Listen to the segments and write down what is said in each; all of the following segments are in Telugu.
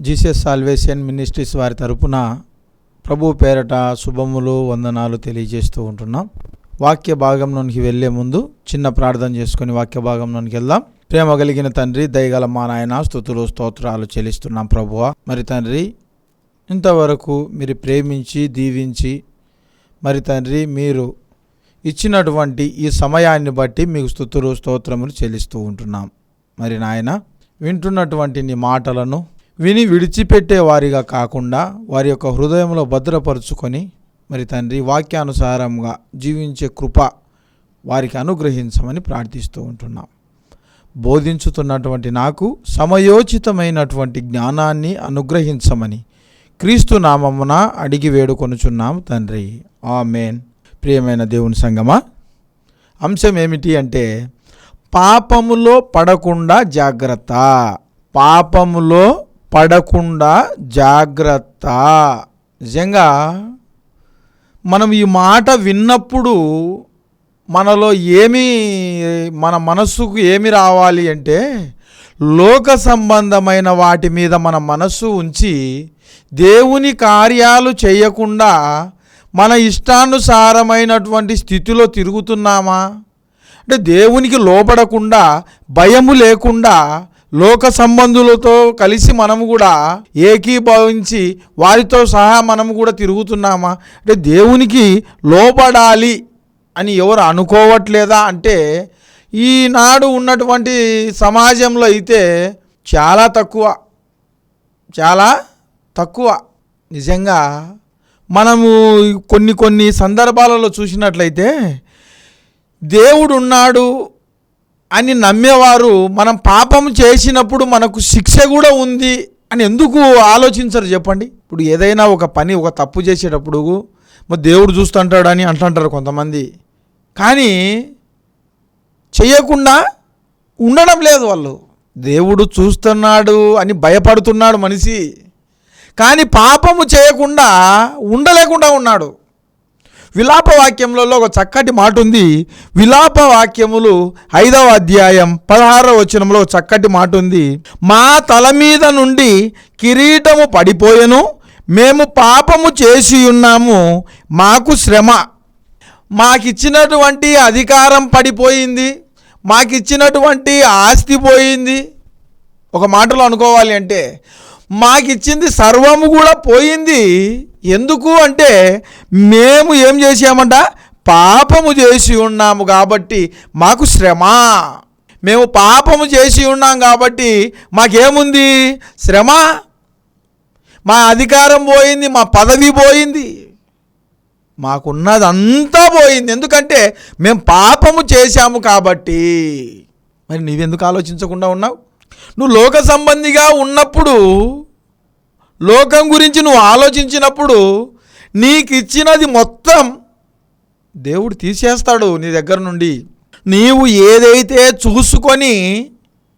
జీసస్ సాల్వేషన్ మినిస్ట్రీస్ వారి తరపున ప్రభు పేరట శుభములు వందనాలు తెలియజేస్తూ ఉంటున్నాం. వాక్య భాగంలోనికి వెళ్ళే ముందు చిన్న ప్రార్థన చేసుకొని వాక్య భాగంలోనికి వెళ్దాం. ప్రేమ కలిగిన తండ్రి, దయగల మా నాయన, స్తుతులు స్తోత్రాలు చెల్లిస్తున్నాం ప్రభువా. మరి తండ్రి, ఇంతవరకు మీరు ప్రేమించి దీవించి మరి తండ్రి మీరు ఇచ్చినటువంటి ఈ సమయాన్ని బట్టి మీకు స్తుతులు స్తోత్రములు చెల్లిస్తూ ఉంటున్నాం. మరి నాయన, వింటున్నటువంటి నీ మాటలను విని విడిచిపెట్టే వారిగా కాకుండా వారి యొక్క హృదయంలో భద్రపరుచుకొని మరి తండ్రి వాక్యానుసారంగా జీవించే కృప వారికి అనుగ్రహించమని ప్రార్థిస్తూ ఉంటున్నాం. బోధించుతున్నటువంటి నాకు సమయోచితమైనటువంటి జ్ఞానాన్ని అనుగ్రహించమని క్రీస్తు నామమున అడిగి వేడుకొనుచున్నాం తండ్రి, ఆమేన్. ప్రియమైన దేవుని సంగమా, అంశం ఏమిటి అంటే పాపములో పడకుండా జాగ్రత్త. పాపములో పడకుండా జాగ్రత్త. నిజంగా మనం ఈ మాట విన్నప్పుడు మనలో మన మనస్సుకు ఏమి రావాలి అంటే లోక సంబంధమైన వాటి మీద మన మనస్సు ఉంచి దేవుని కార్యాలు చేయకుండా మన ఇష్టానుసారమైనటువంటి స్థితిలో తిరుగుతున్నామా అంటే దేవునికి లోబడకుండా భయము లేకుండా లోక సంబంధులతో కలిసి మనము కూడా ఏకీభవించి వారితో సహా మనము కూడా తిరుగుతున్నామా అంటే దేవునికి లోబడాలి అని ఎవరు అనుకోవట్లేదా అంటే ఈనాడు ఉన్నటువంటి సమాజంలో అయితే చాలా తక్కువ. నిజంగా మనము కొన్ని సందర్భాలలో చూసినట్లయితే దేవుడు ఉన్నాడు అని నమ్మేవారు మనం పాపం చేసినప్పుడు మనకు శిక్ష కూడా ఉంది అని ఎందుకు ఆలోచించరు చెప్పండి. ఇప్పుడు ఏదైనా ఒక తప్పు చేసేటప్పుడు మరి దేవుడు చూస్తుంటాడని అంటుంటారు కొంతమంది, కానీ చేయకుండా ఉండడం లేదు. వాళ్ళు దేవుడు చూస్తున్నాడు అని భయపడుతున్నాడు మనిషి, కానీ పాపము చేయకుండా ఉండలేకుండా ఉన్నాడు. విలాప వాక్యములలో ఒక చక్కటి మాట ఉంది. విలాప వాక్యములు 5వ అధ్యాయం 16వ వచనంలో ఒక చక్కటి మాట ఉంది. మా తల మీద నుండి కిరీటము పడిపోయెను, మేము పాపము చేసి ఉన్నాము, మాకు శ్రమ. మాకిచ్చినటువంటి అధికారం పడిపోయింది, మాకిచ్చినటువంటి ఆస్తి పోయింది. ఒక మాటలో అనుకోవాలి అంటే మాకిచ్చింది సర్వము కూడా పోయింది. ఎందుకు అంటే మేము ఏం చేసామంట, పాపము చేసి ఉన్నాము కాబట్టి మాకు శ్రమ. మేము పాపము చేసి ఉన్నాం కాబట్టి మాకేముంది, శ్రమ. మా అధికారం పోయింది, మా పదవి పోయింది, మాకున్నదంతా పోయింది. ఎందుకంటే మేము పాపము చేశాము కాబట్టి. మరి నీవెందుకు ఆలోచించకుండా ఉన్నావు? నువ్వు లోక సంబంధిగా ఉన్నప్పుడు, లోకం గురించి నువ్వు ఆలోచించినప్పుడు నీకు ఇచ్చినది మొత్తం దేవుడు తీసేస్తాడు నీ దగ్గర నుండి. నీవు ఏదైతే చూసుకొని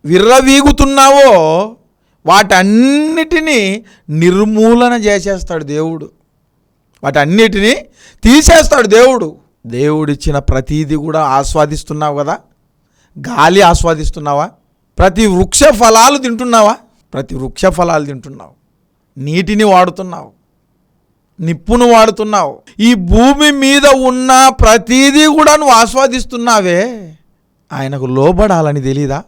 విర్రవీగుతున్నావో వాటన్నిటినీ నిర్మూలన చేసేస్తాడు దేవుడు. వాటన్నిటినీ తీసేస్తాడు దేవుడు. దేవుడిచ్చిన ప్రతీది కూడా ఆస్వాదిస్తున్నావు కదా. గాలి ఆస్వాదిస్తున్నావా? ప్రతి వృక్ష ఫలాలు తింటున్నావా? ప్రతి వృక్ష ఫలాలు తింటున్నావు. నీటిని వాడుతున్నావు, నిప్పును వాడుతున్నావు. ఈ భూమి మీద ఉన్న ప్రతీదీ కూడా నువ్వు ఆస్వాదిస్తున్నావే. ఆయనకు లోబడాలని తెలీదా?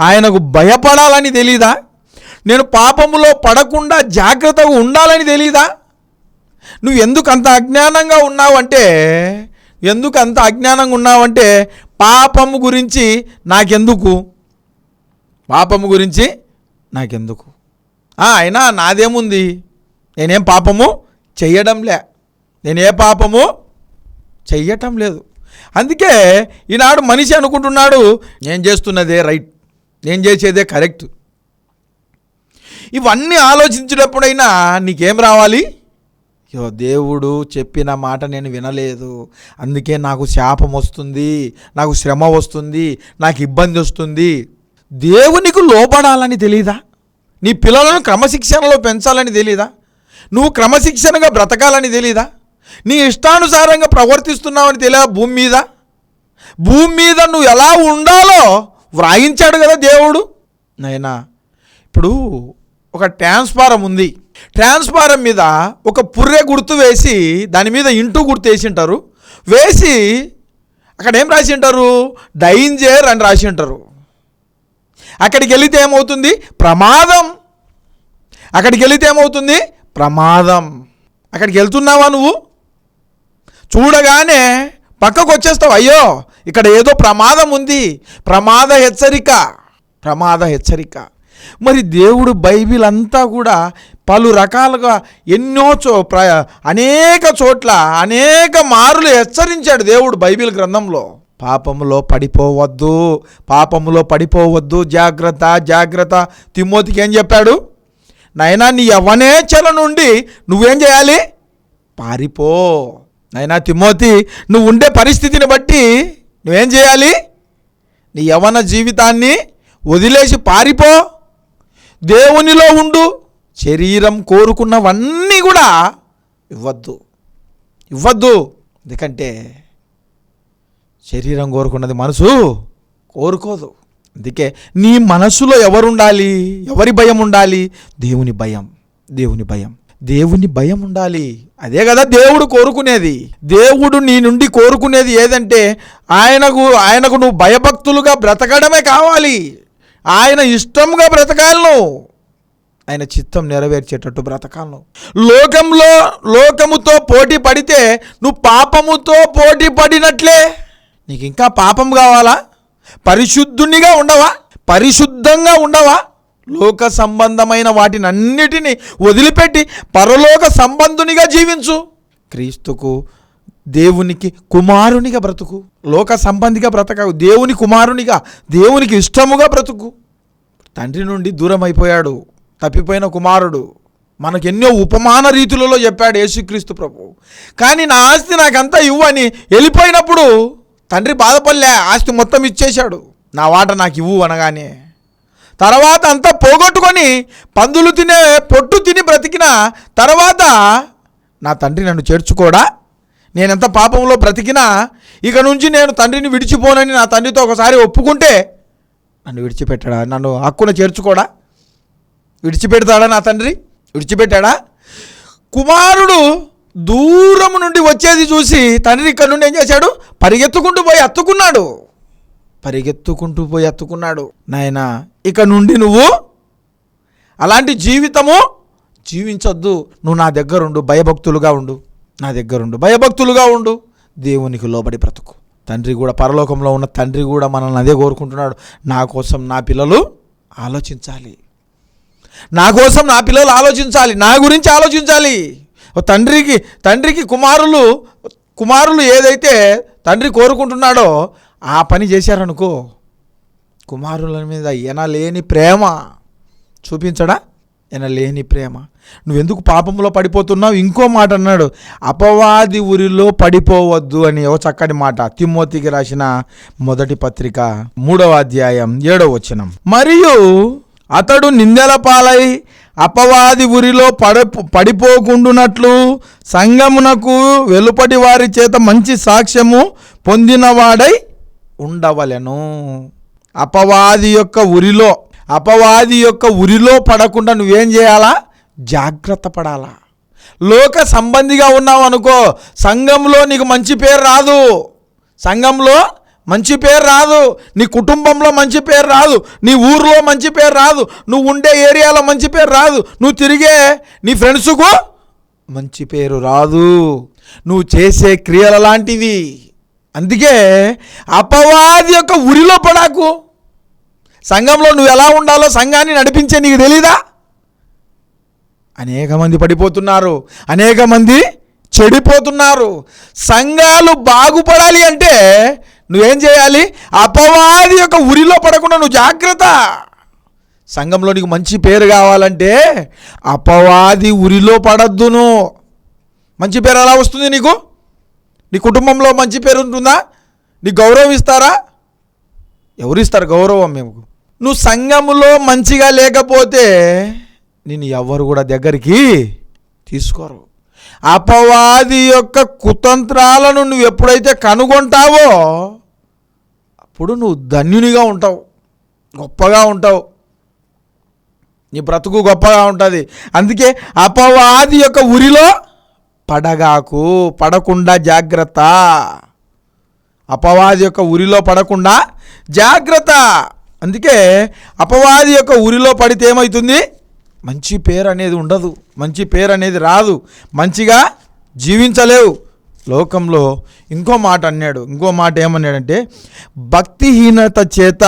ఆయనకు భయపడాలని తెలీదా? నేను పాపములో పడకుండా జాగ్రత్తగా ఉండాలని తెలీదా? నువ్వు ఎందుకు అంత అజ్ఞానంగా ఉన్నావంటే పాపము గురించి నాకెందుకు, అయినా నాదేముంది, నేనేం పాపము చెయ్యడంలే, నేనే పాపము చెయ్యటం లేదు. అందుకే ఈనాడు మనిషి అనుకుంటున్నాడు నేను చేస్తున్నదే రైట్, నేను చేసేదే కరెక్ట్. ఇవన్నీ ఆలోచించేటప్పుడైనా నీకేం రావాలి? దేవుడు చెప్పిన మాట నేను వినలేదు, అందుకే నాకు శాపం వస్తుంది, నాకు శ్రమ వస్తుంది, నాకు ఇబ్బంది వస్తుంది. దేవునికి లోపడాలని తెలీదా? నీ పిల్లలను క్రమశిక్షణలో పెంచాలని తెలీదా? నువ్వు క్రమశిక్షణగా బ్రతకాలని తెలీదా? నీ ఇష్టానుసారంగా ప్రవర్తిస్తున్నావని తెలియదా? భూమి మీద నువ్వు ఎలా ఉండాలో వ్రాయించాడు కదా దేవుడు. నైనా ఇప్పుడు ఒక ట్రాన్స్ఫారం ఉంది. ట్రాన్స్ఫారం మీద ఒక పుర్రె గుర్తు వేసి దాని మీద ఇంటూ గుర్తు వేసి ఉంటారు. వేసి అక్కడ ఏం రాసి ఉంటారు? డేంజర్ అని రాసి ఉంటారు. అక్కడికి వెళితే ఏమవుతుంది? ప్రమాదం. అక్కడికి వెళితే ఏమవుతుంది? ప్రమాదం. అక్కడికి వెళ్తున్నావా నువ్వు? చూడగానే పక్కకు వచ్చేస్తావు. అయ్యో ఇక్కడ ఏదో ప్రమాదం ఉంది, ప్రమాద హెచ్చరిక, ప్రమాద హెచ్చరిక. మరి దేవుడు బైబిల్ అంతా కూడా పలు రకాలుగా ఎన్నో అనేక చోట్ల అనేక మారులు హెచ్చరించాడు దేవుడు బైబిల్ గ్రంథంలో. పాపములో పడిపోవద్దు, పాపములో పడిపోవద్దు, జాగ్రత్త జాగ్రత్త. తిమోతికి ఏం చెప్పాడు? నాయనా నీ యవ్వనేచ్ఛల నుండి నువ్వేం చేయాలి? పారిపో. నాయనా తిమోతి, నువ్వు ఉండే పరిస్థితిని బట్టి నువ్వేం చేయాలి? నీ యవ్వన జీవితాన్ని వదిలేసి పారిపో, దేవునిలో ఉండు. శరీరం కోరుకున్నవన్నీ కూడా ఇవ్వద్దు, ఇవ్వద్దు. ఎందుకంటే శరీరం కోరుకున్నది మనసు కోరుకోదు. అందుకే నీ మనసులో ఎవరుండాలి? ఎవరి భయం ఉండాలి? దేవుని భయం, దేవుని భయం, దేవుని భయం ఉండాలి. అదే కదా దేవుడు కోరుకునేది. దేవుడు నీ నుండి కోరుకునేది ఏదంటే ఆయనకు నువ్వు భయభక్తులుగా బ్రతకడమే కావాలి. ఆయన ఇష్టంగా బ్రతకాలను, ఆయన చిత్తం నెరవేర్చేటట్టు బ్రతకాలను. లోకముతో పోటీ పడితే నువ్వు పాపముతో పోటీ పడినట్లే. నీకు ఇంకా పాపం కావాలా? పరిశుద్ధునిగా ఉండవా? పరిశుద్ధంగా ఉండవా? లోక సంబంధమైన వాటిని అన్నిటినీ వదిలిపెట్టి పరలోక సంబంధునిగా జీవించు. క్రీస్తుకు దేవునికి కుమారునిగా బ్రతుకు. లోక సంబంధిగా బ్రతకవు, దేవుని కుమారునిగా, దేవునికి ఇష్టముగా బ్రతుకు. తండ్రి నుండి దూరం అయిపోయాడు తప్పిపోయిన కుమారుడు. మనకు ఎన్నో ఉపమాన రీతులలో చెప్పాడు యేసుక్రీస్తు ప్రభు. కానీ నా ఆస్తి నాకంతా ఇవ్వు అని వెళ్ళిపోయినప్పుడు తండ్రి బాధపడలే, ఆస్తి మొత్తం ఇచ్చేశాడు. నా వాట నాకు ఇవ్వు అనగానే తర్వాత అంతా పోగొట్టుకొని పందులు తినే పొట్టు తిని బ్రతికిన తర్వాత నా తండ్రి నన్ను చేర్చుకోడా? నేనెంత పాపంలో బ్రతికినా ఇక నుంచి నేను తండ్రిని విడిచిపోనని నా తండ్రితో ఒకసారి ఒప్పుకుంటే నన్ను విడిచిపెట్టాడా? నన్ను హక్కున చేర్చుకోడా? విడిచిపెడతాడా నా తండ్రి? విడిచిపెట్టాడా? కుమారుడు దూరం నుండి వచ్చేది చూసి తండ్రి ఇక్కడ నుండి ఏం చేశాడు? పరిగెత్తుకుంటూ పోయి ఎత్తుకున్నాడు. నాయనా ఇక నుండి నువ్వు అలాంటి జీవితము జీవించొద్దు. నువ్వు నా దగ్గరుండు, భయభక్తులుగా ఉండు, నా దగ్గరుండు, భయభక్తులుగా ఉండు, దేవునికి లోబడి బ్రతుకు. తండ్రి కూడా, పరలోకంలో ఉన్న తండ్రి కూడా మనల్ని అదే కోరుకుంటున్నాడు. నా కోసం నా పిల్లలు ఆలోచించాలి, నా కోసం నా పిల్లలు ఆలోచించాలి, నా గురించి ఆలోచించాలి. తండ్రికి కుమారులు ఏదైతే తండ్రి కోరుకుంటున్నాడో ఆ పని చేశారనుకో, కుమారుల మీద ఎనలేని ప్రేమ చూపించడా? ఎనలేని ప్రేమ. నువ్వెందుకు పాపంలో పడిపోతున్నావు? ఇంకో మాట అన్నాడు, అపవాది ఉరిలో పడిపోవద్దు అని. ఓ చక్కటి మాట. తిమోతికి రాసిన మొదటి పత్రిక 3వ అధ్యాయం 7వ వచనం. మరియు అతడు నిందెల పాలై అపవాది ఉరిలో పడిపోకుండునట్లు సంఘమునకు వెలుపటి వారి చేత మంచి సాక్ష్యము పొందినవాడై ఉండవలెను. అపవాది యొక్క ఉరిలో పడకుండా నువ్వేం చేయాలా? జాగ్రత్త పడాలా. లోక సంబంధిగా ఉన్నావు అనుకో, సంఘంలో నీకు మంచి పేరు రాదు, సంఘంలో మంచి పేరు రాదు, నీ కుటుంబంలో మంచి పేరు రాదు, నీ ఊర్లో మంచి పేరు రాదు, నువ్వు ఉండే ఏరియాలో మంచి పేరు రాదు, నువ్వు తిరిగే నీ ఫ్రెండ్స్కు మంచి పేరు రాదు, నువ్వు చేసే క్రియల లాంటివి. అందుకే అపవాది యొక్క ఉరిలో పడాకు. సంఘంలో నువ్వు ఎలా ఉండాలో సంఘాన్ని నడిపించే నీకు తెలీదా? అనేక మంది పడిపోతున్నారు, అనేక మంది చెడిపోతున్నారు. సంఘాలు బాగుపడాలి అంటే నువ్వేం చేయాలి? అపవాది యొక్క ఉరిలో పడకుండా నువ్వు జాగ్రత్త. సంఘంలో నీకు మంచి పేరు కావాలంటే అపవాది ఉరిలో పడద్దును. మంచి పేరు ఎలా వస్తుంది నీకు? నీ కుటుంబంలో మంచి పేరు ఉంటుందా? నీ గౌరవం ఇస్తారా? ఎవరిస్తారు గౌరవం? మేము నువ్వు సంఘములో మంచిగా లేకపోతే నిన్ను ఎవరు కూడా దగ్గరికి తీసుకోరు. అపవాది యొక్క కుతంత్రాలను నువ్వు ఎప్పుడైతే కనుగొంటావో అప్పుడు నువ్వు ధన్యునిగా ఉంటావు, గొప్పగా ఉంటావు. నీ బ్రతుకు గొప్పగా ఉంటుంది. అందుకే అపవాది యొక్క ఉరిలో పడకుండా జాగ్రత్త. అపవాది యొక్క ఉరిలో పడకుండా జాగ్రత్త. అందుకే అపవాది యొక్క ఉరిలో పడితే ఏమవుతుంది? మంచి పేరు అనేది ఉండదు, మంచి పేరు అనేది రాదు, మంచిగా జీవించలేవు. లోకంలో ఇంకో మాట ఏమన్నాడంటే, భక్తిహీనత చేత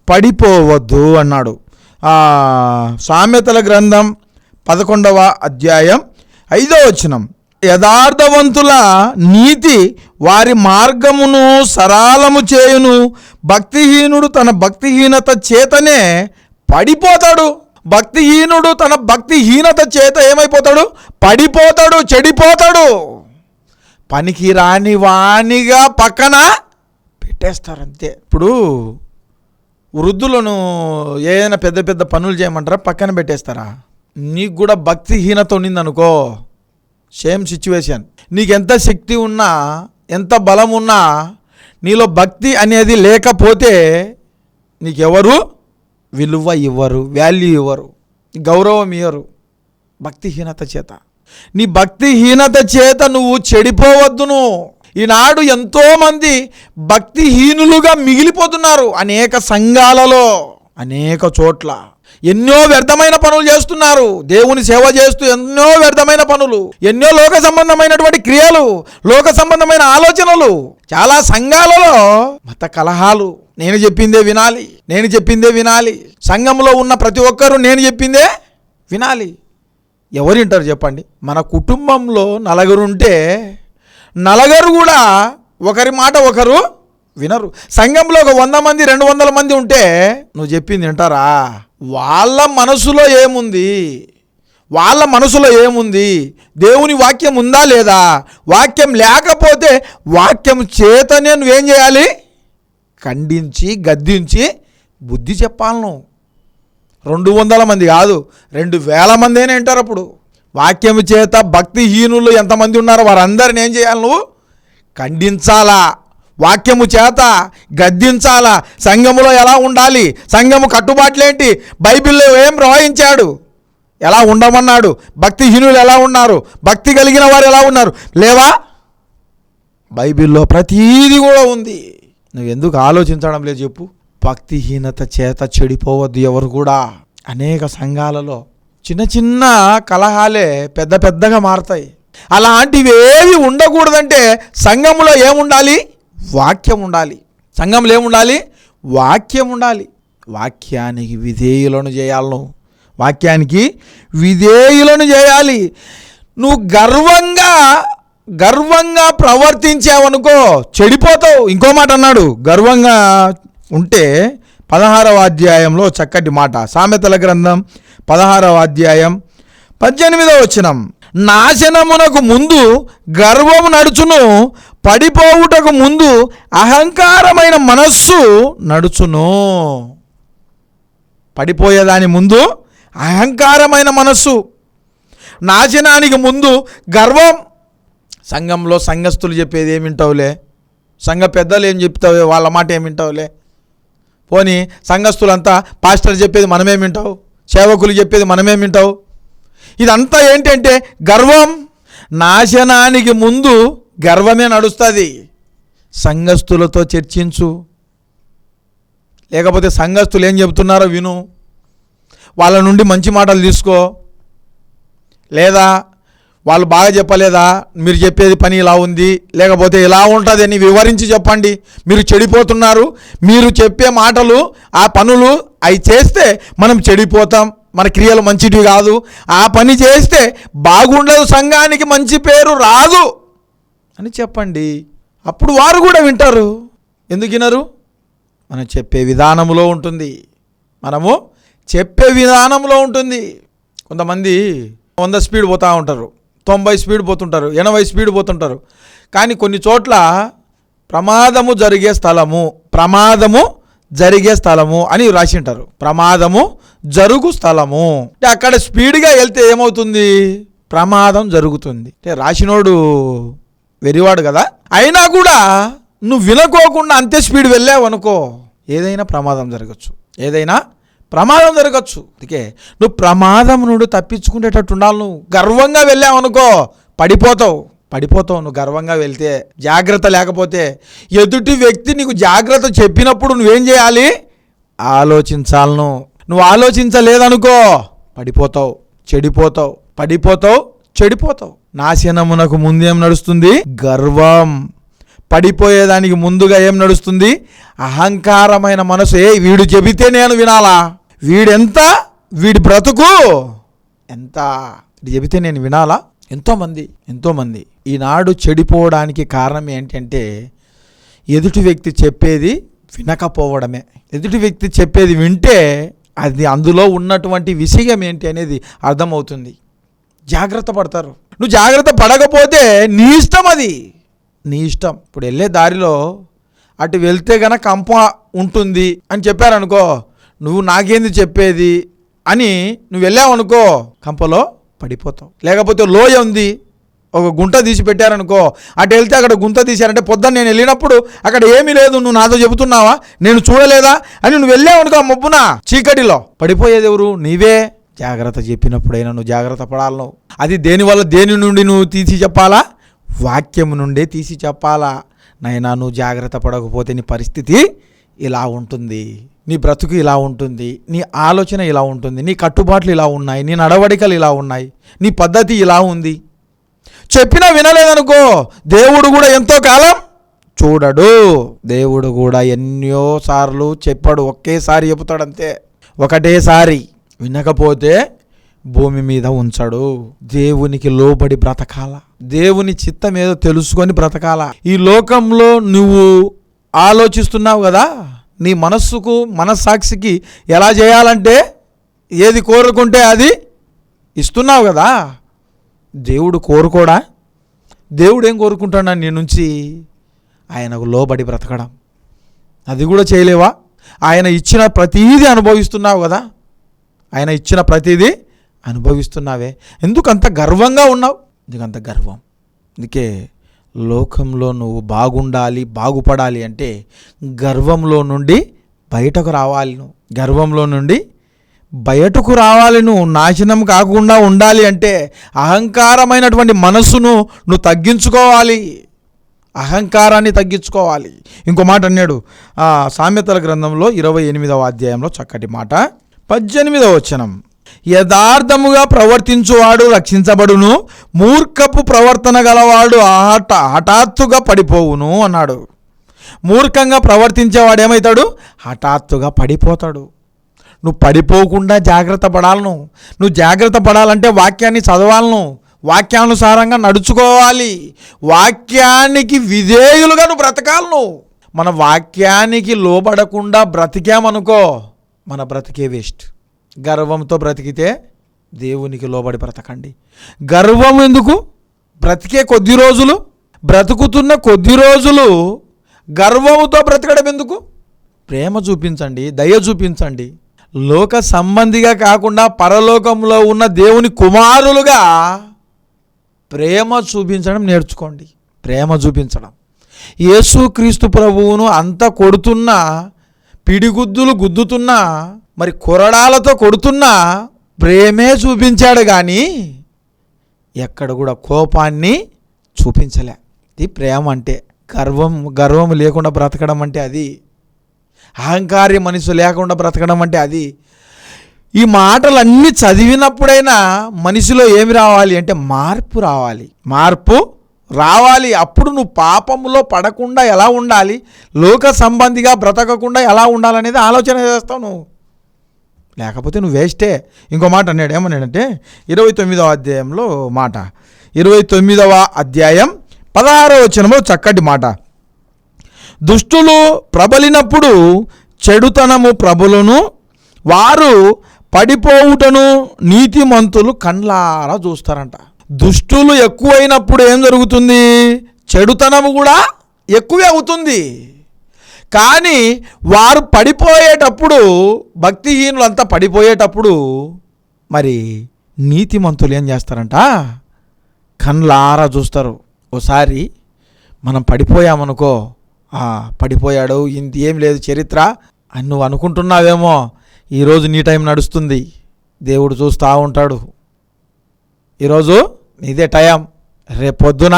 పడిపోవద్దు అన్నాడు. సామెతల గ్రంథం 11వ అధ్యాయం 5వ వచనం, యథార్థవంతుల నీతి వారి మార్గమును సరళము చేయును, భక్తిహీనుడు తన భక్తిహీనత చేతనే పడిపోతాడు. భక్తిహీనుడు తన భక్తిహీనత చేత ఏమైపోతాడు? పడిపోతాడు, చెడిపోతాడు. పనికి రాని వాణిగా పక్కన పెట్టేస్తారు అంతే. ఇప్పుడు వృద్ధులను ఏదైనా పెద్ద పెద్ద పనులు చేయమంటారా? పక్కన పెట్టేస్తారా? నీకు కూడా భక్తిహీనత ఉండిందనుకో, సేమ్ సిచ్యువేషన్. నీకు ఎంత శక్తి ఉన్నా, ఎంత బలం ఉన్నా, నీలో భక్తి అనేది లేకపోతే నీకెవరు విలువ ఇవ్వరు, వాల్యూ ఇవ్వరు, గౌరవం ఇవ్వరు. భక్తిహీనత చేత, నీ భక్తిహీనత చేత నువ్వు చెడిపోవద్దును. ఈనాడు ఎంతోమంది భక్తిహీనులుగా మిగిలిపోతున్నారు. అనేక సంఘాలలో, అనేక చోట్ల ఎన్నో వ్యర్థమైన పనులు చేస్తున్నారు. దేవుని సేవ చేస్తూ ఎన్నో వ్యర్థమైన పనులు, ఎన్నో లోక సంబంధమైనటువంటి క్రియలు, లోక సంబంధమైన ఆలోచనలు. చాలా సంఘాలలో మత కలహాలు. నేను చెప్పిందే వినాలి. సంఘంలో ఉన్న ప్రతి ఒక్కరూ నేను చెప్పిందే వినాలి. ఎవరు వింటారు చెప్పండి? మన కుటుంబంలో నలుగురు ఉంటే నలుగురు కూడా ఒకరి మాట ఒకరు వినరు. సంఘంలో ఒక 100 మంది 200 మంది ఉంటే నువ్వు చెప్పింది వింటారా? వాళ్ళ మనసులో ఏముంది? దేవుని వాక్యం ఉందా లేదా? వాక్యం లేకపోతే వాక్యం చేతనే నువ్వేం చేయాలి? ఖండించి, గద్దించి బుద్ధి చెప్పాలి. నువ్వు 200 మంది కాదు, 2000 మంది అయినా వింటారు. అప్పుడు వాక్యం చేత భక్తిహీనులు ఎంతమంది ఉన్నారో వారందరిని ఏం చేయాలి? నువ్వు ఖండించాలా, వాక్యము చేత గద్దించాలా. సంఘములో ఎలా ఉండాలి, సంఘము కట్టుబాట్లేంటి, బైబిల్లో ఏం రాయించాడు, ఎలా ఉండమన్నాడు, భక్తిహీనులు ఎలా ఉన్నారు, భక్తి కలిగిన వారు ఎలా ఉన్నారు లేవా? బైబిల్లో ప్రతీది కూడా ఉంది. నువ్వెందుకు ఆలోచించడం లేదు చెప్పు? భక్తిహీనత చేత చెడిపోవద్దు ఎవరు కూడా. అనేక సంఘాలలో చిన్న చిన్న కలహాలే పెద్ద పెద్దగా మారతాయి. అలాంటివి ఏవి ఉండకూడదంటే సంఘంలో ఏముండాలి? వాక్యం ఉండాలి. సంఘంలో ఏముండాలి? వాక్యం ఉండాలి. వాక్యానికి విధేయులను చేయాలి. నువ్వు వాక్యానికి విధేయులను చేయాలి. నువ్వు గర్వంగా ప్రవర్తించావనుకో చెడిపోతావు. ఇంకో మాట అన్నాడు, గర్వంగా ఉంటే 16వ అధ్యాయంలో చక్కటి మాట. సామెతల గ్రంథం 16వ అధ్యాయం 18వ వచనం, నాశనమునకు ముందు గర్వము నడుచును, పడిపోవుటకు ముందు అహంకారమైన మనస్సు నడుచును. పడిపోయేదాని ముందు అహంకారమైన మనస్సు, నాశనానికి ముందు గర్వం. సంఘంలో సంఘస్థులు చెప్పేది ఏమింటావులే, సంఘ పెద్దలు ఏం చెప్తావు, వాళ్ళ మాట ఏమింటావులే. పోనీ సంఘస్థులంతా పాస్టర్ చెప్పేది మనమేమింటావు, సేవకులు చెప్పేది మనమేమింటావు. ఇదంతా ఏంటంటే గర్వం. నాశనానికి ముందు గర్వమే నడుస్తుంది. సంఘస్థులతో చర్చించు, లేకపోతే సంఘస్థులు ఏం చెబుతున్నారో విను, వాళ్ళ నుండి మంచి మాటలు తీసుకో. లేదా వాళ్ళు బాగా చెప్పలేదా, మీరు చెప్పేది పని ఇలా ఉంది, లేకపోతే ఇలా ఉంటుంది అని వివరించి చెప్పండి. మీరు చెడిపోతున్నారు, మీరు చెప్పే మాటలు ఆ పనులు అవి చేస్తే మనం చెడిపోతాం, మన క్రియలు మంచివి కాదు, ఆ పని చేస్తే బాగుండదు, సంఘానికి మంచి పేరు రాదు అని చెప్పండి. అప్పుడు వారు కూడా వింటారు. ఎందుకు వినరు? మనం చెప్పే విధానంలో ఉంటుంది. కొంతమంది 100 స్పీడ్ పోతూ ఉంటారు, 90 స్పీడ్ పోతుంటారు, 80 స్పీడ్ పోతుంటారు. కానీ కొన్ని చోట్ల ప్రమాదము జరిగే స్థలము అని రాసింటారు. ప్రమాదము జరుగు స్థలము అంటే అక్కడ స్పీడ్గా వెళ్తే ఏమవుతుంది? ప్రమాదం జరుగుతుంది. అంటే రాసినోడు వెరివాడు కదా. అయినా కూడా నువ్వు వినుకోకుండా అంతే స్పీడ్ వెళ్ళావు అనుకో, ఏదైనా ప్రమాదం జరగచ్చు. ప్రమాదం జరగచ్చు. అందుకే నువ్వు ప్రమాదం నుండి తప్పించుకునేటట్టు ఉండాలి. నువ్వు గర్వంగా వెళ్ళావనుకో పడిపోతావు. నువ్వు గర్వంగా వెళ్తే, జాగ్రత్త లేకపోతే. ఎదుటి వ్యక్తి నీకు జాగ్రత్త చెప్పినప్పుడు నువ్వేం చేయాలి? ఆలోచించాలి. నువ్వు ఆలోచించలేదనుకో పడిపోతావు, చెడిపోతావు. నాశనమునకు ముందేం నడుస్తుంది? గర్వం. పడిపోయేదానికి ముందుగా ఏం నడుస్తుంది? అహంకారమైన మనసు. వీడు చెబితే నేను వినాలా? వీడెంత, వీడి బ్రతుకు ఎంత, వీడు చెబితే నేను వినాలా? ఎంతోమంది ఈనాడు చెడిపోవడానికి కారణం ఏంటంటే ఎదుటి వ్యక్తి చెప్పేది వినకపోవడమే. ఎదుటి వ్యక్తి చెప్పేది వింటే అది అందులో ఉన్నటువంటి విషయం ఏంటి అనేది అర్థమవుతుంది. జాగ్రత్త పడతారు. నువ్వు జాగ్రత్త పడకపోతే నీ ఇష్టం, అది నీ ఇష్టం. ఇప్పుడు వెళ్ళే దారిలో అటు వెళ్తే గనక కంప ఉంటుంది అని చెప్పారనుకో, నువ్వు నాకేంది చెప్పేది అని నువ్వు వెళ్ళావనుకో కంపలో పడిపోతావు. లేకపోతే లోయ ఉంది, ఒక గుంట తీసి పెట్టారనుకో, అటు వెళ్తే అక్కడ గుంత తీశారంటే పొద్దున్న నేను వెళ్ళినప్పుడు అక్కడ ఏమీ లేదు, నువ్వు నాతో చెబుతున్నావా, నేను చూడలేదా అని నువ్వు వెళ్ళావనుకో, మొబ్బున చీకటిలో పడిపోయేది ఎవరు? నీవే. జాగ్రత్త చెప్పినప్పుడైనా నువ్వు జాగ్రత్త పడాలను. అది దేని నుండి నువ్వు తీసి చెప్పాలా? వాక్యం నుండే తీసి చెప్పాలా. నైనా నువ్వు జాగ్రత్త పడకపోతే నీ పరిస్థితి ఇలా ఉంటుంది, నీ బ్రతుకు ఇలా ఉంటుంది, నీ ఆలోచన ఇలా ఉంటుంది, నీ కట్టుబాట్లు ఇలా ఉన్నాయి, నీ నడవడికలు ఇలా ఉన్నాయి, నీ పద్ధతి ఇలా ఉంది. చెప్పినా వినలేదనుకో, దేవుడు కూడా ఎంతో కాలం చూడడు. దేవుడు కూడా ఎన్నో సార్లు చెప్పాడు, ఒకేసారి చెబుతాడంతే, ఒకటేసారి. వినకపోతే భూమి మీద ఉంచడు. దేవునికి లోబడి బ్రతకాల, దేవుని చిత్తం ఏదో తెలుసుకొని బ్రతకాల. ఈ లోకంలో నువ్వు ఆలోచిస్తున్నావు కదా, నీ మనస్సుకు మనస్సాక్షికి ఎలా చేయాలంటే ఏది కోరుకుంటే అది ఇస్తున్నావు కదా. దేవుడు కోరుకోడా? దేవుడు ఏం కోరుకుంటాడా నీ నుంచి? ఆయనకు లోబడి బ్రతకడం. అది కూడా చేయలేవా? ఆయన ఇచ్చిన ప్రతీదీ అనుభవిస్తున్నావు కదా, ఆయన ఇచ్చిన ప్రతీదీ అనుభవిస్తున్నావే. ఎందుకంత గర్వంగా ఉన్నావు? ఎందుకంత గర్వం? అందుకే లోకంలో నువ్వు బాగుండాలి, బాగుపడాలి అంటే గర్వంలో నుండి బయటకు రావాలి. నువ్వు నాశనం కాకుండా ఉండాలి అంటే అహంకారమైనటువంటి మనస్సును నువ్వు తగ్గించుకోవాలి, అహంకారాన్ని తగ్గించుకోవాలి. ఇంకో మాట అన్నాడు సామెతల గ్రంథంలో 28వ అధ్యాయంలో చక్కటి మాట, 18వ వచనం, యథార్థముగా ప్రవర్తించువాడు రక్షించబడును, మూర్ఖపు ప్రవర్తన గలవాడు హఠాత్తుగా పడిపోవును అన్నాడు. మూర్ఖంగా ప్రవర్తించేవాడు ఏమవుతాడు? హఠాత్తుగా పడిపోతాడు. నువ్వు పడిపోకుండా జాగ్రత్త పడాలను. నువ్వు జాగ్రత్త పడాలంటే వాక్యాన్ని చదవాలను, వాక్యానుసారంగా నడుచుకోవాలి, వాక్యానికి విధేయులుగా నువ్వు బ్రతకాలను. మన వాక్యానికి లోబడకుండా బ్రతికామనుకో మన బ్రతికే వేస్ట్. గర్వంతో బ్రతికితే దేవునికి లోబడి బ్రతకండి. గర్వం ఎందుకు? బ్రతుకుతున్న కొద్ది రోజులు గర్వముతో బ్రతకడం ఎందుకు? ప్రేమ చూపించండి, దయ చూపించండి. లోక సంబంధిగా కాకుండా పరలోకంలో ఉన్న దేవుని కుమారులుగా ప్రేమ చూపించడం నేర్చుకోండి. ప్రేమ చూపించడం. యేసుక్రీస్తు ప్రభువును అంత కొడుతున్నా, పిడిగుద్దులు గుద్దుతున్నా, మరి కొరడాలతో కొడుతున్నా ప్రేమే చూపించాడు కానీ ఎక్కడ కూడా కోపాన్ని చూపించలే. ఇది ప్రేమ అంటే. గర్వం లేకుండా బ్రతకడం అంటే అది. అహంకారి మనసు లేకుండా బ్రతకడం అంటే అది. ఈ మాటలన్నీ చదివినప్పుడైనా మనిషిలో ఏమి రావాలి అంటే మార్పు రావాలి. అప్పుడు నువ్వు పాపములో పడకుండా ఎలా ఉండాలి, లోక సంబంధిగా బ్రతకకుండా ఎలా ఉండాలనేది ఆలోచన చేస్తావు నువ్వు. లేకపోతే నువ్వు వేస్టే. ఇంకో మాట అన్నాడు, ఏమన్నాడంటే 29వ అధ్యాయంలో మాట, 29వ అధ్యాయం 16వ వచనంలో చక్కటి మాట, దుష్టులు ప్రబలినప్పుడు చెడుతనము ప్రబలును, వారు పడిపోవుటను నీతిమంతులు కండ్లారా చూస్తారంట. దుష్టులు ఎక్కువైనప్పుడు ఏం జరుగుతుంది? చెడుతనము కూడా ఎక్కువే అవుతుంది. కానీ వారు పడిపోయేటప్పుడు, భక్తిహీనులంతా పడిపోయేటప్పుడు మరి నీతిమంతులు ఏం చేస్తారంట? కండ్లారా చూస్తారు. ఓసారి మనం పడిపోయామనుకో, పడిపోయాడు, ఇంత ఏం లేదు చరిత్ర అని నువ్వు అనుకుంటున్నావేమో, ఈరోజు నీ టైం నడుస్తుంది, దేవుడు చూస్తూ ఉంటాడు. ఈరోజు నీదే టైం, రేపొద్దున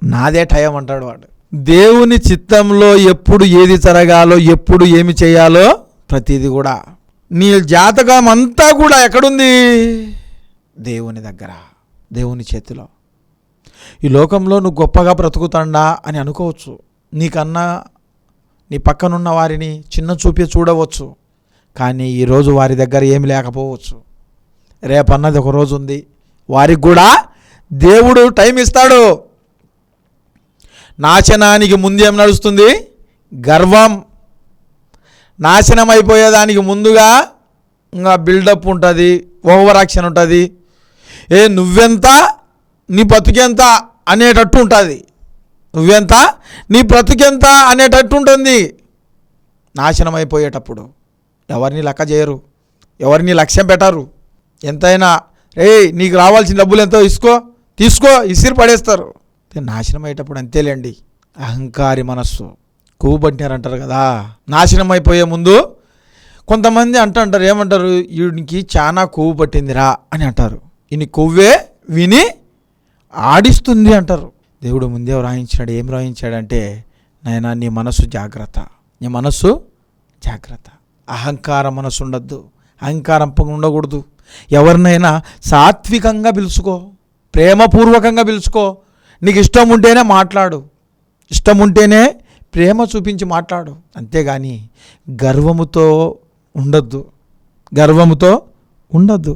నాదే టైం అంటాడు వాడు. దేవుని చిత్తంలో ఎప్పుడు ఏది జరగాలో, ఎప్పుడు ఏమి చేయాలో ప్రతిదీ కూడా నీ జాతకం అంతా కూడా ఎక్కడుంది? దేవుని దగ్గర, దేవుని చేతిలో. ఈ లోకంలో నువ్వు గొప్పగా బ్రతుకుతాండా అని అనుకోవచ్చు. నీకన్నా నీ పక్కనున్న వారిని చిన్న చూపి చూడవచ్చు, కానీ ఈరోజు వారి దగ్గర ఏమి లేకపోవచ్చు. రేపన్నది ఒక రోజు ఉంది, వారికి కూడా దేవుడు టైం ఇస్తాడు. నాశనానికి ముందేం నడుస్తుంది? గర్వం. నాశనం అయిపోయేదానికి ముందుగా ఇంకా బిల్డప్ ఉంటుంది, ఓవర్ యాక్షన్ ఉంటుంది. నువ్వెంత నీ బ్రతుకెంత అనేటట్టు ఉంటుంది. నువ్వెంత నీ బ్రతుకెంత అనేటట్టు ఉంటుంది. నాశనం అయిపోయేటప్పుడు ఎవరిని లెక్క చేయరు, ఎవరిని లక్ష్యం పెట్టరు. ఎంతైనా నీకు రావాల్సిన డబ్బులు ఎంతో తీసుకో ఇసిరి పడేస్తారు. నాశనం అయ్యేటప్పుడు అంతేలేండి. అహంకారి మనస్సు, కొవ్వు పట్టినారంటారు కదా. నాశనం అయిపోయే ముందు కొంతమంది అంటారు, ఏమంటారు? వీడికి చాలా కొవ్వు పట్టిందిరా అని అంటారు. ఈయన కొవ్వే విని ఆడిస్తుంది అంటారు. దేవుడు ముందే వ్రాయించాడు. ఏం వ్రాయించాడంటే, నాయనా నీ మనస్సు జాగ్రత్త, నీ మనస్సు జాగ్రత్త. అహంకార మనస్సు ఉండద్దు, అహంకారం ఉండకూడదు. ఎవరినైనా సాత్వికంగా పిలుచుకో, ప్రేమపూర్వకంగా పిలుచుకో. నీకు ఇష్టం ఉంటేనే మాట్లాడు, ఇష్టం ఉంటేనే ప్రేమ చూపించి మాట్లాడు. అంతేగాని గర్వముతో ఉండద్దు, గర్వముతో ఉండద్దు.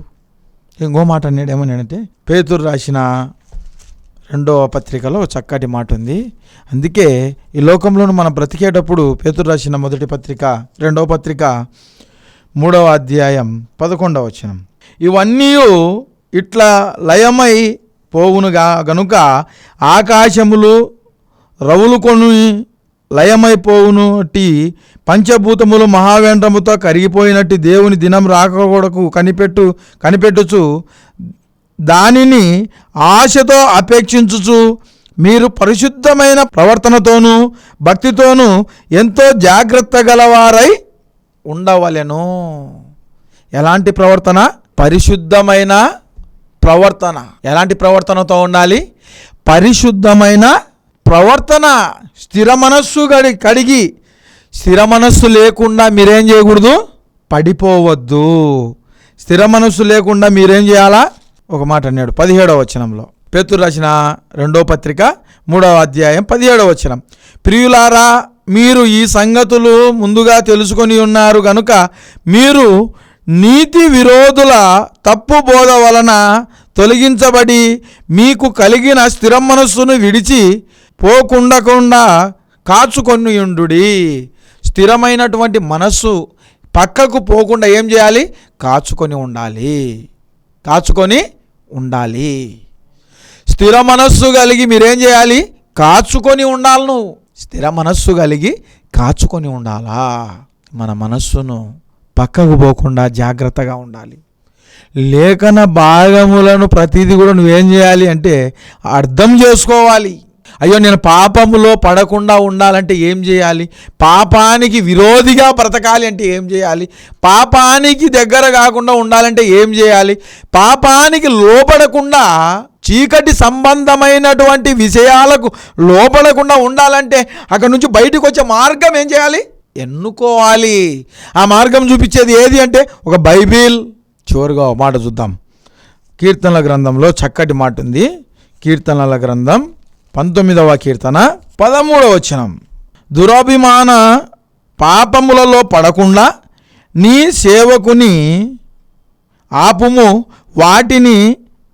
ఇంకో మాట అన్నాడు, ఏమన్నాడంటే, పేతురు రాసిన 2వ పత్రికలో చక్కటి మాట ఉంది. అందుకే ఈ లోకంలోనూ మనం బ్రతికేటప్పుడు పేతురు రాసిన 1వ పత్రిక 2వ పత్రిక 3వ అధ్యాయం 11వ వచనం, ఇవన్నీ ఇట్లా లయమై పోవునుగా గనుక ఆకాశములు రవులుకొని లయమైపోవునట్టి పంచభూతములు మహావేంద్రముతో కరిగిపోయినట్టు దేవుని దినం రాకూడకు కనిపెట్టుచు దానిని ఆశతో అపేక్షించుచు మీరు పరిశుద్ధమైన ప్రవర్తనతోనూ భక్తితోనూ ఎంతో జాగ్రత్త గలవారై ఉండవలెను. ఎలాంటి ప్రవర్తన? పరిశుద్ధమైన ప్రవర్తన. ఎలాంటి ప్రవర్తనతో ఉండాలి? పరిశుద్ధమైన ప్రవర్తన. స్థిర మనస్సు కడిగి, స్థిర మనస్సు లేకుండా మీరేం చేయకూడదు? పడిపోవద్దు. స్థిర మనస్సు లేకుండా మీరేం చేయాలా? ఒక మాట అన్నాడు 17వ వచనంలో, పేతురు రాసిన 2వ పత్రిక 3వ అధ్యాయం 17వ వచనం, ప్రియులారా మీరు ఈ సంగతులు ముందుగా తెలుసుకొని ఉన్నారు గనుక మీరు నీతి విరోధుల తప్పు బోధ వలన తొలగించబడి మీకు కలిగిన స్థిర మనస్సును విడిచి పోకుండా కాచుకొని ఉండుడి. స్థిరమైనటువంటి మనస్సు పక్కకు పోకుండా ఏం చేయాలి? కాచుకొని ఉండాలి. స్థిర మనస్సు కలిగి మీరేం చేయాలి? కాచుకొని ఉండాలి. నువ్వు స్థిర మనస్సు కలిగి కాచుకొని ఉండాలా? మన మనస్సును పక్కకు పోకుండా జాగ్రత్తగా ఉండాలి. లేఖన భాగములను ప్రతిదీ కూడా నువ్వేం చేయాలి అంటే అర్థం చేసుకోవాలి. అయ్యో నేను పాపములో పడకుండా ఉండాలంటే ఏం చేయాలి? పాపానికి విరోధిగా బ్రతకాలి అంటే ఏం చేయాలి? పాపానికి దగ్గర కాకుండా ఉండాలంటే ఏం చేయాలి? పాపానికి లోపడకుండా చీకటి సంబంధమైనటువంటి విషయాలకు లోపడకుండా ఉండాలంటే అక్కడ నుంచి బయటకు వచ్చే మార్గం ఏం చేయాలి? ఎన్నుకోవాలి. ఆ మార్గం చూపించేది ఏది అంటే ఒక బైబిల్. చివరిగా ఒక మాట చూద్దాం. కీర్తనల గ్రంథంలో చక్కటి మాట ఉంది. కీర్తనల గ్రంథం 19వ కీర్తన 13వ వచనం, దురభిమాన పాపములలో పడకుండా నీ సేవకుని ఆపుము, వాటిని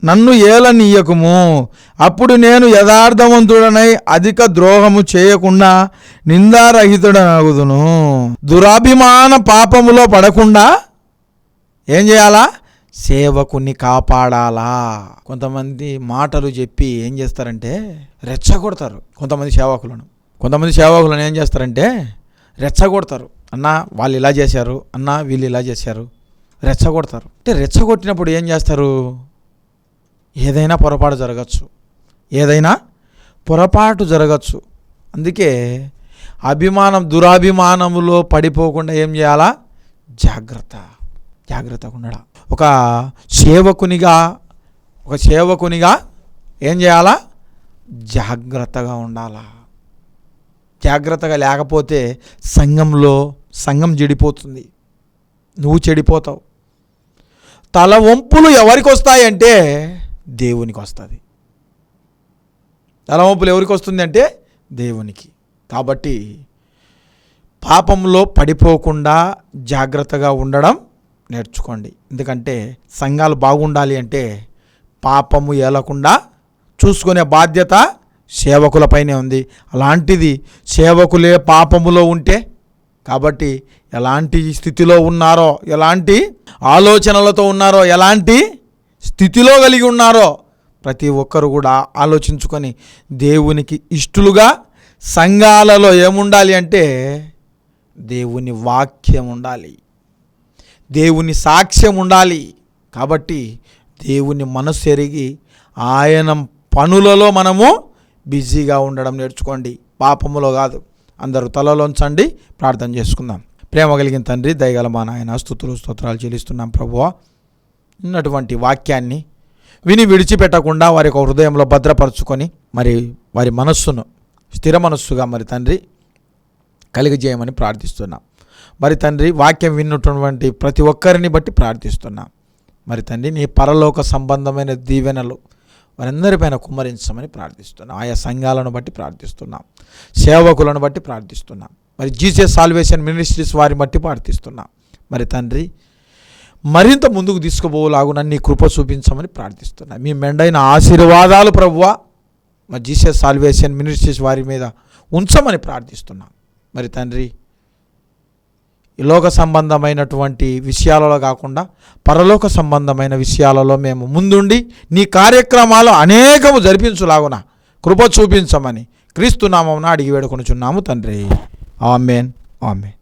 నన్ను ఏలనీయకుము. అప్పుడు నేను యథార్థవంతుడనై అధిక ద్రోహము చేయకుండా నిందారహితుడనగుదును. దురాభిమాన పాపములో పడకుండా ఏం చేయాలా? సేవకుని కాపాడాలా. కొంతమంది మాటలు చెప్పి ఏం చేస్తారంటే రెచ్చగొడతారు. కొంతమంది సేవకులను ఏం చేస్తారంటే రెచ్చగొడతారు. అన్నా వాళ్ళు ఇలా చేశారు, అన్నా వీళ్ళు ఇలా చేశారు, రెచ్చగొడతారు. అంటే రెచ్చగొట్టినప్పుడు ఏం చేస్తారు? ఏదైనా పొరపాటు జరగచ్చు. అందుకే దురాభిమానములో పడిపోకుండా ఏం చేయాలా? జాగ్రత్త. జాగ్రత్తగా ఉండడం. ఒక సేవకునిగా ఏం చేయాలా? జాగ్రత్తగా ఉండాలా. జాగ్రత్తగా లేకపోతే సంఘం చెడిపోతుంది, నువ్వు చెడిపోతావు. తల వంపులు ఎవరికి వస్తాయంటే దేవునికి వస్తుంది. తల వంపులు ఎవరికి వస్తుంది అంటే దేవునికి. కాబట్టి పాపంలో పడిపోకుండా జాగ్రత్తగా ఉండడం నేర్చుకోండి. ఎందుకంటే సంఘాలు బాగుండాలి అంటే పాపము ఏలకుండా చూసుకునే బాధ్యత సేవకులపైనే ఉంది. అలాంటిది సేవకులే పాపములో ఉంటే, కాబట్టి ఎలాంటి స్థితిలో ఉన్నారో, ఎలాంటి ఆలోచనలతో ఉన్నారో, ఎలాంటి స్థితిలో కలిగి ఉన్నారో ప్రతి ఒక్కరు కూడా ఆలోచించుకొని దేవునికి ఇష్టలుగా సంఘాలలో ఏముండాలి అంటే దేవుని వాక్యం ఉండాలి, దేవుని సాక్ష్యం ఉండాలి. కాబట్టి దేవుని మనసు ఎరిగి ఆయన పనులలో మనము బిజీగా ఉండడం నేర్చుకోండి, పాపములో కాదు. అందరూ తలలోంచండి, ప్రార్థన చేసుకుందాం. ప్రేమ కలిగిన తండ్రి, దయగల మా నాయన, స్తోత్రాలు చెల్లిస్తున్నాం ప్రభువా. ఉన్నటువంటి వాక్యాన్ని విని విడిచిపెట్టకుండా వారి యొక్క హృదయంలో భద్రపరుచుకొని మరి వారి మనస్సును స్థిర మనస్సుగా మరి తండ్రి కలిగజేయమని ప్రార్థిస్తున్నాం. మరి తండ్రి వాక్యం విన్నటువంటి ప్రతి ఒక్కరిని బట్టి ప్రార్థిస్తున్నాం. మరి తండ్రి నీ పరలోక సంబంధమైన దీవెనలు వారందరిపైన కుమ్మరించమని ప్రార్థిస్తున్నాం. ఆయా సంఘాలను బట్టి ప్రార్థిస్తున్నాం, సేవకులను బట్టి ప్రార్థిస్తున్నాం. మరి జీసస్ సాల్వేషన్ మినిస్ట్రీస్ వారిని బట్టి ప్రార్థిస్తున్నాం. మరి తండ్రి మరింత ముందుకు తీసుకుపోలాగున నీ కృప చూపించమని ప్రార్థిస్తున్నాం. మీ మెండైన ఆశీర్వాదాలు ప్రభువా మరి జీసస్ సాల్వేషన్ మినిస్ట్రీస్ వారి మీద ఉంచమని ప్రార్థిస్తున్నాం. మరి తండ్రి ఈ లోక సంబంధమైనటువంటి విషయాలలో కాకుండా పరలోక సంబంధమైన విషయాలలో మేము ముందుండి నీ కార్యక్రమాలు అనేకము జరిపించులాగున కృప చూపించమని క్రీస్తు నామమున అడిగి వేడుకొనుచున్నాము తండ్రి. ఆమేన్, ఆమేన్.